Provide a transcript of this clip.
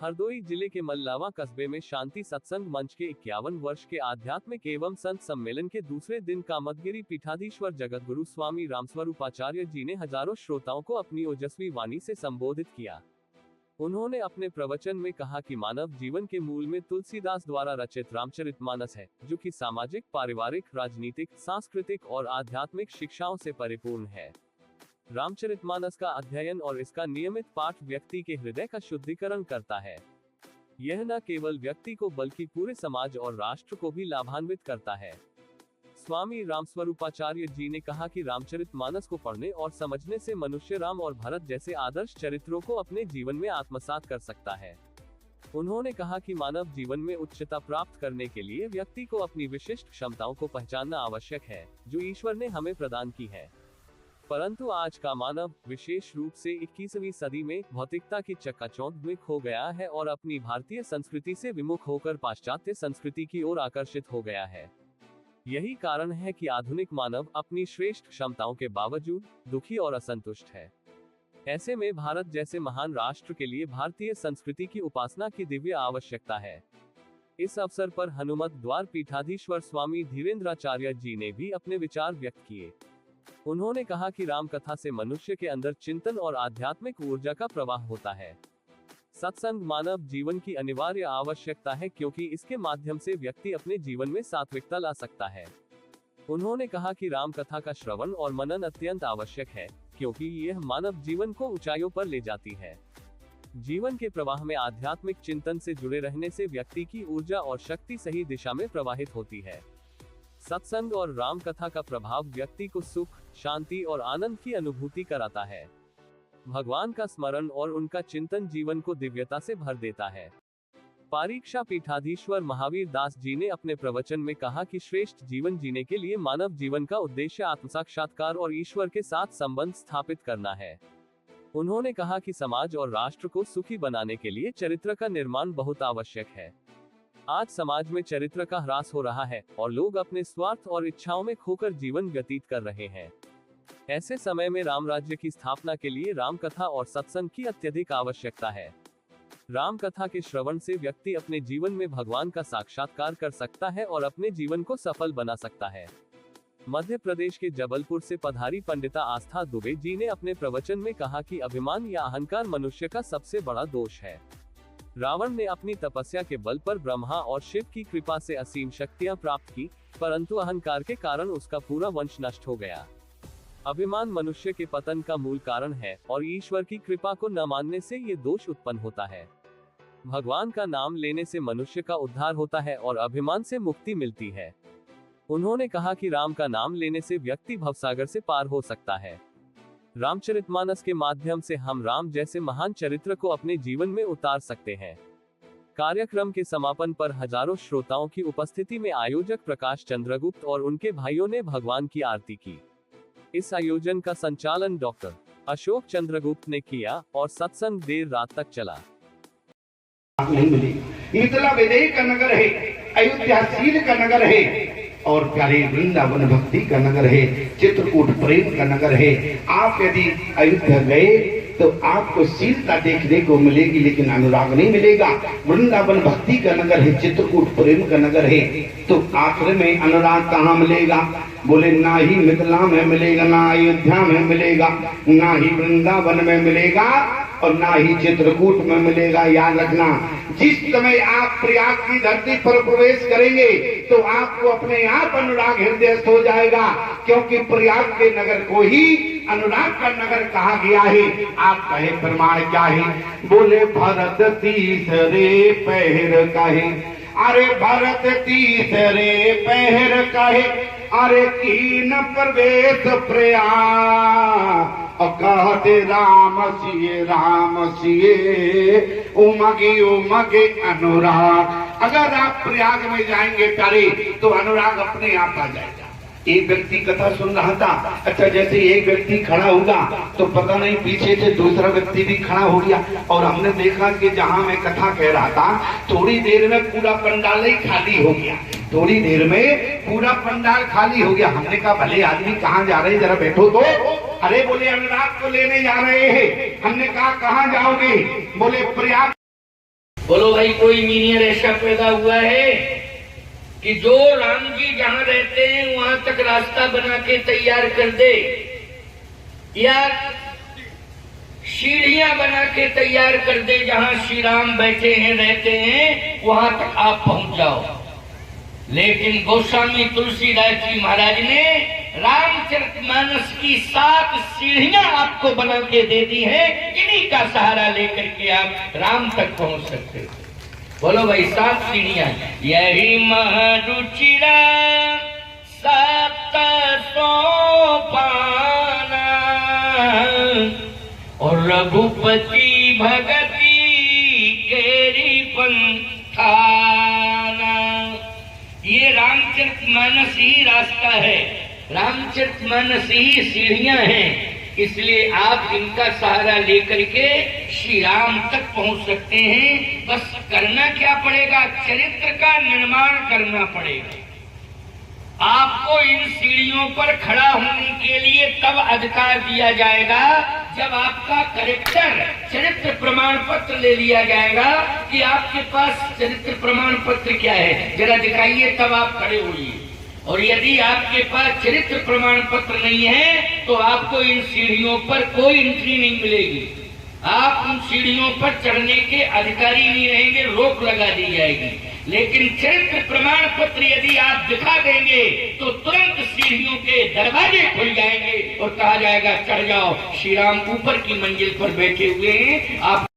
हरदोई जिले के मल्लावा कस्बे में शांति सत्संग मंच के 51 वर्ष के आध्यात्मिक एवं संत सम्मेलन के दूसरे दिन कामतगिरी पीठाधीश्वर जगतगुरु स्वामी रामस्वरूपाचार्य जी ने हजारों श्रोताओं को अपनी ओजस्वी वाणी से संबोधित किया। उन्होंने अपने प्रवचन में कहा कि मानव जीवन के मूल में तुलसीदास द्वारा रचित रामचरितमानस है, जो कि सामाजिक, पारिवारिक, राजनीतिक, सांस्कृतिक और आध्यात्मिक शिक्षाओं से परिपूर्ण है। रामचरितमानस का अध्ययन और इसका नियमित पाठ व्यक्ति के हृदय का शुद्धिकरण करता है। यह न केवल व्यक्ति को बल्कि पूरे समाज और राष्ट्र को भी लाभान्वित करता है। स्वामी रामस्वरूपाचार्य जी ने कहा कि रामचरितमानस को पढ़ने और समझने से मनुष्य राम और भरत जैसे आदर्श चरित्रों को अपने जीवन में आत्मसात कर सकता है। उन्होंने कहा कि मानव जीवन में उच्चता प्राप्त करने के लिए व्यक्ति को अपनी विशिष्ट क्षमताओं को पहचानना आवश्यक है, जो ईश्वर ने हमें प्रदान की है। परंतु आज का मानव, विशेष रूप से 21वीं सदी में, भौतिकता की चकाचौंध में खो गया है और अपनी भारतीय संस्कृति से विमुख होकर पाश्चात्य संस्कृति की ओर आकर्षित हो गया है। यही कारण है कि आधुनिक मानव अपनी श्रेष्ठ क्षमताओं के बावजूद दुखी और असंतुष्ट है। ऐसे में भारत जैसे महान राष्ट्र के लिए भारतीय संस्कृति की उपासना की दिव्य आवश्यकता है। इस अवसर पर हनुमत द्वार पीठाधीश्वर स्वामी धीरेन्द्राचार्य जी ने भी अपने विचार व्यक्त किए। उन्होंने कहा कि राम कथा से मनुष्य के अंदर चिंतन और आध्यात्मिक ऊर्जा का प्रवाह होता है। सत्संग मानव जीवन की अनिवार्य आवश्यकता है, क्योंकि इसके माध्यम से व्यक्ति अपने जीवन में सात्विकता ला सकता है। उन्होंने कहा कि राम कथा का श्रवण और मनन अत्यंत आवश्यक है, क्योंकि यह मानव जीवन को ऊंचाइयों पर ले जाती है। जीवन के प्रवाह में आध्यात्मिक चिंतन से जुड़े रहने से व्यक्ति की ऊर्जा और शक्ति सही दिशा में प्रवाहित होती है। सत्संग और राम कथा का प्रभाव व्यक्ति को सुख, शांति और आनंद की अनुभूति कराता है। भगवान का स्मरण और उनका चिंतन जीवन को दिव्यता से भर देता है। पारीक्षा पीठाधीश्वर महावीर दास जी ने अपने प्रवचन में कहा कि श्रेष्ठ जीवन जीने के लिए मानव जीवन का उद्देश्य आत्मसाक्षात्कार और ईश्वर के साथ संबंध स्थापित करना है। उन्होंने कहा कि समाज और राष्ट्र को सुखी बनाने के लिए चरित्र का निर्माण बहुत आवश्यक है। आज समाज में चरित्र का ह्रास हो रहा है और लोग अपने स्वार्थ और इच्छाओं में खोकर जीवन व्यतीत कर रहे हैं। ऐसे समय में राम राज्य की स्थापना के लिए राम कथा और सत्संग की अत्यधिक आवश्यकता है। राम कथा के श्रवण से व्यक्ति अपने जीवन में भगवान का साक्षात्कार कर सकता है और अपने जीवन को सफल बना सकता है। मध्य प्रदेश के जबलपुर से पधारी पंडिता आस्था दुबे जी ने अपने प्रवचन में कहा कि अभिमान या अहंकार मनुष्य का सबसे बड़ा दोष है। रावण ने अपनी तपस्या के बल पर ब्रह्मा और शिव की कृपा से असीम शक्तियां प्राप्त की, परंतु अहंकार के कारण उसका पूरा वंश नष्ट हो गया। अभिमान मनुष्य के पतन का मूल कारण है और ईश्वर की कृपा को न मानने से ये दोष उत्पन्न होता है। भगवान का नाम लेने से मनुष्य का उद्धार होता है और अभिमान से मुक्ति मिलती है। उन्होंने कहा कि राम का नाम लेने से व्यक्ति भवसागर से पार हो सकता है। रामचरितमानस के माध्यम से हम राम जैसे महान चरित्र को अपने जीवन में उतार सकते हैं। कार्यक्रम के समापन पर हजारों श्रोताओं की उपस्थिति में आयोजक प्रकाश चंद्रगुप्त और उनके भाइयों ने भगवान की आरती की। इस आयोजन का संचालन डॉक्टर अशोक चंद्रगुप्त ने किया और सत्संग देर रात तक चला। नहीं मिली। मिथिला वैदेही का नगर है, अयोध्या शील का नगर है और प्यारे वृंदावन भक्ति का नगर है, चित्रकूट प्रेम का नगर है। आप यदि अयोध्या गए तो आपको शीलता देखने को मिलेगी, लेकिन अनुराग नहीं मिलेगा। वृंदावन भक्ति का नगर है, चित्रकूट प्रेम का नगर है, तो आखिर में अनुराग कहाँ मिलेगा? बोले ना ही मिथिला में मिलेगा, ना अयोध्या में मिलेगा, ना ही वृंदावन में मिलेगा और ना ही चित्रकूट में मिलेगा। याद रखना, जिस समय आप प्रयाग की धरती पर प्रवेश करेंगे तो आपको अपने आप अनुराग हृदय हो जाएगा, क्योंकि प्रयाग के नगर को ही अनुराग का नगर कहा गया है। आप कहे प्रमाण क्या है? बोले भरत तीसरे पहर कहे, अरे भरत तीसरे पहर कहे, अरे कीन प्रवेश प्रयाग कहते राम सिए उमगे उमगे अनुराग। अगर आप प्रयाग में जाएंगे प्यारे तो अनुराग अपने आप आ जाएगा। एक व्यक्ति कथा सुन रहा था, अच्छा जैसे एक व्यक्ति खड़ा होगा तो पता नहीं पीछे से दूसरा व्यक्ति भी खड़ा हो गया, और हमने देखा कि जहां मैं कथा कह रहा था थोड़ी देर में पूरा पंडाल ही खाली हो गया। थोड़ी देर में पूरा पंडाल खाली हो गया। हमने कहा भले आदमी कहाँ जा रहे हैं, जरा बैठो तो। अरे बोले अनुराग को लेने जा रहे हैं। हमने कहा कहाँ जाओगे? बोले प्रयाग। बोलो भाई, कोई इंजीनियर ऐसा पैदा हुआ है कि जो राम जी जहां रहते हैं वहां तक रास्ता बना के तैयार कर दे, या सीढ़ियां बना के तैयार कर दे, जहां श्री राम बैठे हैं रहते हैं वहां तक आप पहुंच जाओ। लेकिन गोस्वामी तुलसीदास जी महाराज ने रामचरितमानस की 7 सीढ़ियां आपको बना के दे दी है, इन्हीं का सहारा लेकर के आप राम तक पहुंच सकते हो। बोलो भाई, 7 सीढ़ियां। यही महरुचिरा 7 सोपाना और रघुपति भगति केरी पंथाना। ये रामचरितमानस ही रास्ता है, रामचरितमानस ही सीढ़ियां हैं। इसलिए आप इनका सहारा लेकर के श्री राम तक पहुंच सकते हैं। बस करना क्या पड़ेगा? चरित्र का निर्माण करना पड़ेगा। आपको इन सीढ़ियों पर खड़ा होने के लिए तब अधिकार दिया जाएगा जब आपका करेक्टर चरित्र प्रमाण पत्र ले लिया जाएगा कि आपके पास चरित्र प्रमाण पत्र क्या है, जरा दिखाइए, तब आप खड़े होइए। और यदि आपके पास चरित्र प्रमाण पत्र नहीं है तो आपको इन सीढ़ियों पर कोई एंट्री नहीं मिलेगी। आप उन सीढ़ियों पर चढ़ने के अधिकारी नहीं रहेंगे, रोक लगा दी जाएगी। लेकिन चरित्र प्रमाण पत्र यदि आप दिखा देंगे तो तुरंत सीढ़ियों के दरवाजे खुल जाएंगे और कहा जाएगा चढ़ जाओ, श्री राम ऊपर की मंजिल पर बैठे हुए हैं, आप